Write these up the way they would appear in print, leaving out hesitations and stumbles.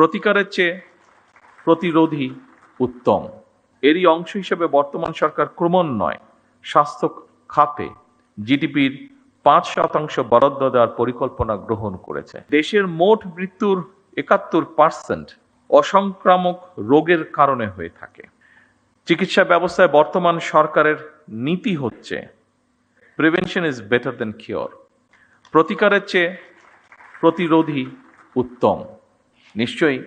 প্রতিকারের চেয়ে প্রতিরোধই উত্তম। এরই অংশ হিসেবে বর্তমান সরকার ক্রমান্বয়ে স্বাস্থ্য খাতে জিডিপির ৫% বরাদ্দ দেওয়ার পরিকল্পনা গ্রহণ করেছে। দেশের মোট মৃত্যুর ৭১% অসংক্রামক রোগের কারণে হয়ে থাকে। চিকিৎসা ব্যবস্থায় বর্তমান সরকারের নীতি হচ্ছে prevention is better then cure. প্রতিকারের চেয়ে প্রতিরোধই উত্তম। নিশ্চয়ই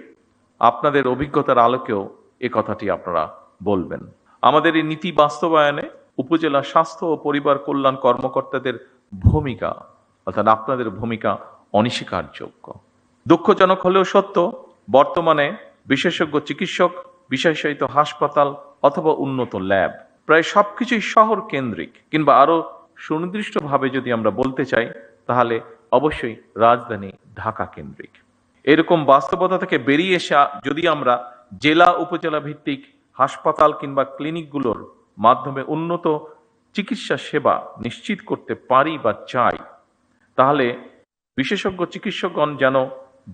আপনাদের অভিজ্ঞতার আলোকেও এ কথাটি আপনারা বলবেন। আমাদের এই নীতি বাস্তবায়নে উপজেলা স্বাস্থ্য ও পরিবার কল্যাণ কর্মকর্তাদের ভূমিকা অর্থাৎ আপনাদের ভূমিকা অনস্বীকারযোগ্য। দুঃখজনক হলেও সত্য, বর্তমানে বিশেষজ্ঞ চিকিৎসক, বিশেষায়িত হাসপাতাল অথবা উন্নত ল্যাব প্রায় সবকিছুই শহর কেন্দ্রিক, কিংবা আরো সুনির্দিষ্টভাবে যদি আমরা বলতে চাই তাহলে অবশ্যই রাজধানী ঢাকা কেন্দ্রিক। এরকম বাস্তবতা থেকে বেরিয়ে এসে যদি আমরা জেলা উপজেলা ভিত্তিক হাসপাতাল কিংবা ক্লিনিকগুলোর মাধ্যমে উন্নত চিকিৎসা সেবা নিশ্চিত করতে পারি বা চাই, তাহলে বিশেষজ্ঞ চিকিৎসকগণ যেন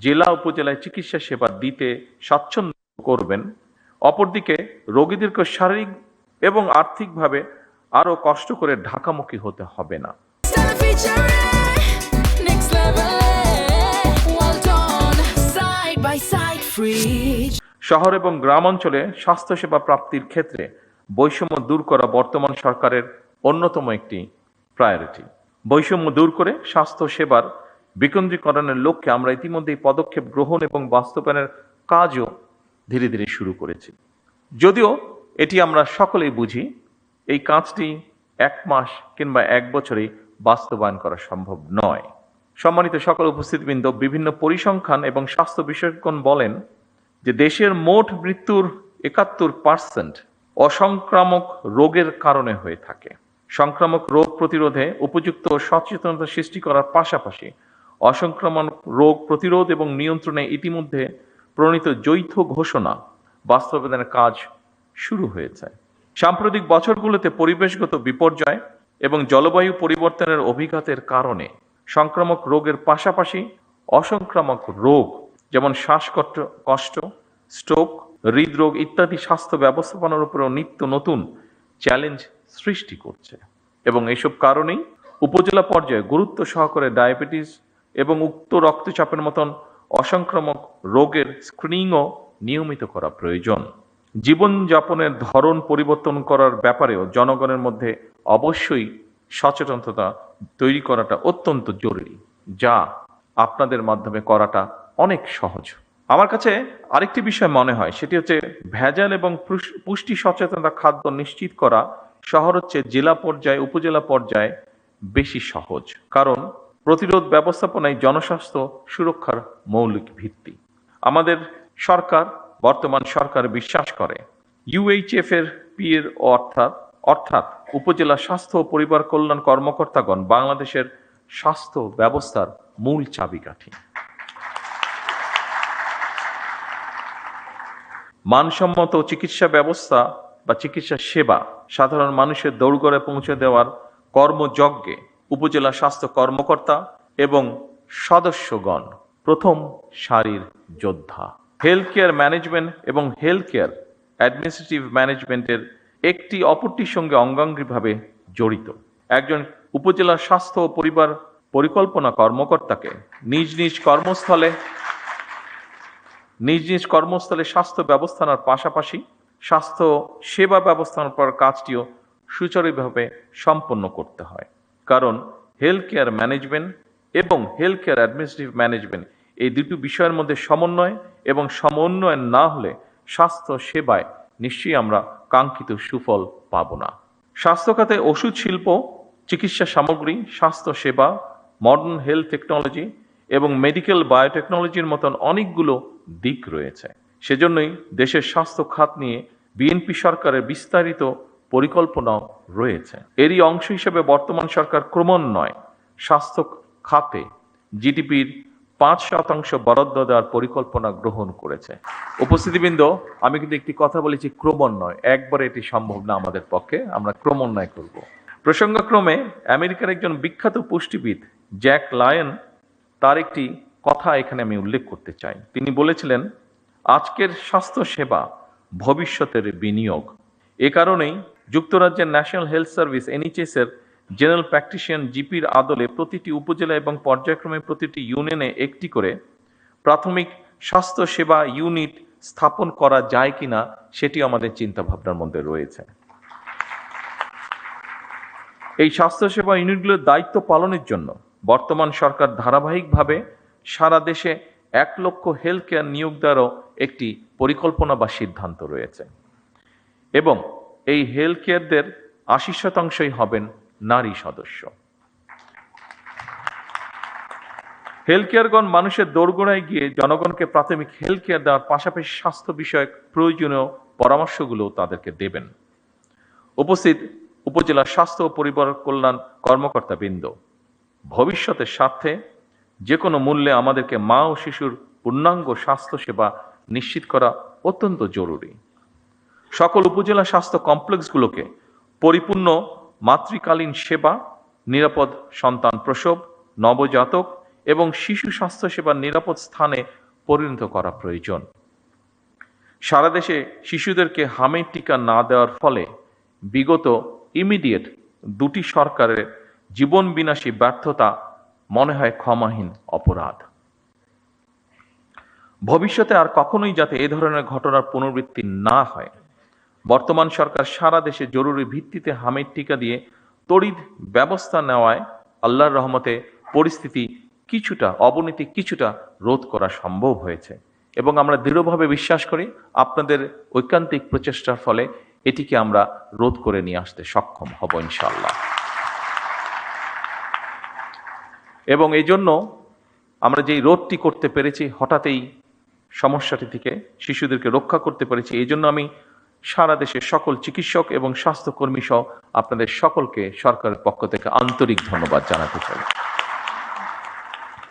জেলা উপজেলায় চিকিৎসা সেবা দিতে স্বাচ্ছন্দ্য করবেন। অপরদিকে রোগীদেরকে শারীরিক এবং আর্থিকভাবে আরো কষ্ট করে ঢাকামুখী হতে হবে না। শহর এবং গ্রাম অঞ্চলে স্বাস্থ্যসেবা প্রাপ্তির ক্ষেত্রে বৈষম্য দূর করা বর্তমান সরকারের অন্যতম একটি প্রায়োরিটি। বৈষম্য দূর করে স্বাস্থ্য সেবার বিকেন্দ্রীকরণের লক্ষ্যে আমরা ইতিমধ্যেই পদক্ষেপ গ্রহণ এবং বাস্তবায়নের কাজও ধীরে ধীরে শুরু করেছি। যদিও এটি আমরা সকলেই বুঝি, এই কাজটি 1 মাস কিংবা 1 বছরেই বাস্তবায়ন করা সম্ভব নয়। সম্মানিত সকল উপস্থিতবৃন্দ, বিভিন্ন পরিসংখ্যান এবং স্বাস্থ্য বিশেষজ্ঞগণ বলেন যে দেশের মোট মৃত্যুর ৭১% অসংক্রামক রোগের কারণে হয়ে থাকে। সংক্রামক রোগ প্রতিরোধে উপযুক্ত সচেতনতা সৃষ্টি করার পাশাপাশি অসংক্রামক রোগ প্রতিরোধ এবং নিয়ন্ত্রণে ইতিমধ্যে প্রণীত যৌথ ঘোষণা বাস্তবায়নের কাজ শুরু হয়েছে। সাম্প্রতিক বছরগুলোতে পরিবেশগত বিপর্যয় এবং জলবায়ু পরিবর্তনের অভিঘাতের কারণে সংক্রামক রোগের পাশাপাশি অসংক্রামক রোগ যেমন শ্বাসকষ্ট, স্ট্রোক, হৃদরোগ ইত্যাদি স্বাস্থ্য ব্যবস্থাপনার উপরেও নিত্য নতুন চ্যালেঞ্জ সৃষ্টি করছে। এবং এইসব কারণেই উপজেলা পর্যায়ে গুরুত্ব সহকারে ডায়াবেটিস এবং উচ্চ রক্তচাপের মতন অসংক্রামক রোগের স্ক্রিনিংও নিয়মিত করা প্রয়োজন। জীবনযাপনের ধরন পরিবর্তন করার ব্যাপারেও জনগণের মধ্যে অবশ্যই সচেতনতা তৈরি করাটা অত্যন্ত জরুরি, যা আপনাদের মাধ্যমে করাটা অনেক সহজ। আমার কাছে আরেকটি বিষয় মনে হয়, সেটি হচ্ছে ভেজাল এবং পুষ্টি সচেতনতা খাদ্য নিশ্চিত করা শহর হচ্ছে জেলা পর্যায়ে উপজেলা পর্যায়ে বেশি সহজ, কারণ প্রতিরোধ ব্যবস্থাপনায় জনস্বাস্থ্য সুরক্ষার মৌলিক ভিত্তি। আমাদের সরকার, বর্তমান সরকার বিশ্বাস করে ইউএইচএফ এর পিএর অর্থাৎ উপজেলা স্বাস্থ্য ও পরিবার কল্যাণ কর্মকর্তাগণ বাংলাদেশের স্বাস্থ্য ব্যবস্থার মূল চাবিকাঠি। মানসম্মত চিকিৎসা ব্যবস্থা বা চিকিৎসা সেবা সাধারণ মানুষের দৌড়গড়ে পৌঁছে দেওয়ার কর্মযজ্ঞে উপজেলা স্বাস্থ্য কর্মকর্তা এবং সদস্যগণ প্রথম সারির যোদ্ধা। হেলথ কেয়ার ম্যানেজমেন্ট এবং হেলথ কেয়ার অ্যাডমিনিস্ট্রেটিভ ম্যানেজমেন্টের একটি অপরটির সঙ্গে অঙ্গাঙ্গিভাবে জড়িত। একজন উপজেলা স্বাস্থ্য ও পরিবার পরিকল্পনা কর্মকর্তাকে নিজ নিজ কর্মস্থলে স্বাস্থ্য ব্যবস্থার পাশাপাশি স্বাস্থ্য সেবা ব্যবস্থাপনার কাজটিও সুচারুভাবে সম্পন্ন করতে হয়, কারণ হেলথ কেয়ার ম্যানেজমেন্ট এবং হেলথ কেয়ার অ্যাডমিনিস্ট্রেটিভ ম্যানেজমেন্ট এই দুটি বিষয়ের মধ্যে সমন্বয় এবং সমন্বয় না হলে স্বাস্থ্য সেবায় নিশ্চয়ই আমরা কাঙ্ক্ষিত সুফল পাব না। স্বাস্থ্য খাতে ওষুধ শিল্প, চিকিৎসা সামগ্রী, স্বাস্থ্য সেবা, মডার্ন হেলথ টেকনোলজি এবং মেডিকেল বায়োটেকনোলজির মতন অনেকগুলো দিক রয়েছে। সেজন্যই দেশের স্বাস্থ্য খাত নিয়ে বিএনপি সরকারের বিস্তারিত পরিকল্পনাও রয়েছে। এরই অংশ হিসেবে বর্তমান সরকার ক্রমান্বয়ে স্বাস্থ্য খাতে জিডিপির ৫% বরাদ্দ দেওয়ার পরিকল্পনা গ্রহণ করেছে। উপস্থিতিবৃন্দ, আমি কিন্তু একটি কথা বলেছি, ক্রমান্বয়ে, একবারে এটি সম্ভব না আমাদের পক্ষে, আমরা ক্রমান্বয় করব। প্রসঙ্গক্রমে আমেরিকার একজন বিখ্যাত পুষ্টিবিদ জ্যাক লায়ন, তার একটি কথা এখানে আমি উল্লেখ করতে চাই। তিনি বলেছিলেন আজকের স্বাস্থ্য সেবা ভবিষ্যতের বিনিয়োগ। এ কারণেই যুক্তরাজ্যের ন্যাশনাল হেলথ সার্ভিস NHS এর জেনারেল প্র্যাকটিশিয়ান জিপির আদলে প্রতিটি উপজেলা এবং পর্যায়ক্রমে প্রতিটি ইউনিয়নে একটি করে প্রাথমিক স্বাস্থ্য সেবা ইউনিট স্থাপন করা যায় কিনা সেটি আমাদের চিন্তা ভাবনার মধ্যে রয়েছে। এই স্বাস্থ্যসেবা ইউনিটগুলোর দায়িত্ব পালনের জন্য বর্তমান সরকার ধারাবাহিকভাবে সারা দেশে 1 লক্ষ হেলথ কেয়ার নিয়োগ দেওয়ারও একটি পরিকল্পনা বা সিদ্ধান্ত রয়েছে এবং এই হেলথ কেয়ারদের 80% হবেন নারী সদস্য। হেলথ কেয়ারগণ মানুষের দোরগোড়ায় গিয়ে জনগণকে প্রাথমিক হেলথ কেয়ার দেওয়ার পাশাপাশি স্বাস্থ্য বিষয়ক প্রয়োজনীয় পরামর্শগুলো তাদেরকে দেবেন। উপস্থিত উপজেলা স্বাস্থ্য ও পরিবার কল্যাণ কর্মকর্তাবৃন্দ, ভবিষ্যতের স্বার্থে যে কোনো মূল্যে আমাদেরকে মা ও শিশুর পূর্ণাঙ্গ স্বাস্থ্য সেবা নিশ্চিত করা অত্যন্ত জরুরি। সকল উপজেলা স্বাস্থ্য কমপ্লেক্সগুলোকে পরিপূর্ণ মাতৃকালীন সেবা, নিরাপদ সন্তান প্রসব, নবজাতক এবং শিশু স্বাস্থ্য সেবার নিরাপদ স্থানে পরিণত করা প্রয়োজন। সারা দেশে শিশুদেরকে হামের টিকা না দেওয়ার ফলে বিগত ইমিডিয়েট 2টি সরকারের জীবন বিনাশী ব্যর্থতা মনে হয় ক্ষমাহীন অপরাধ। ভবিষ্যতে আর কখনোই যাতে এ ধরনের ঘটনার পুনরাবৃত্তি না হয়, বর্তমান সরকার সারা দেশে জরুরি ভিত্তিতে হামের টিকা দিয়ে তড়িৎ ব্যবস্থা নেওয়ায় আল্লাহর রহমতে পরিস্থিতি অবনতি কিছুটা রোধ করা সম্ভব হয়েছে এবং আমরা দৃঢ়ভাবে বিশ্বাস করি আপনাদের ঐকান্তিক প্রচেষ্টার ফলে এটিকে আমরা রোধ করে নিয়ে আসতে সক্ষম হব ইনশাআল্লাহ। এবং এই জন্য আমরা যেই রোধটি করতে পেরেছি, হঠাৎই সমস্যাটি থেকে শিশুদেরকে রক্ষা করতে পেরেছি, এই জন্য আমি সারা দেশের সকল চিকিৎসক এবং স্বাস্থ্যকর্মী সহ আপনাদের সকলকে সরকারের পক্ষ থেকে আন্তরিক ধন্যবাদ জানাতে চাই।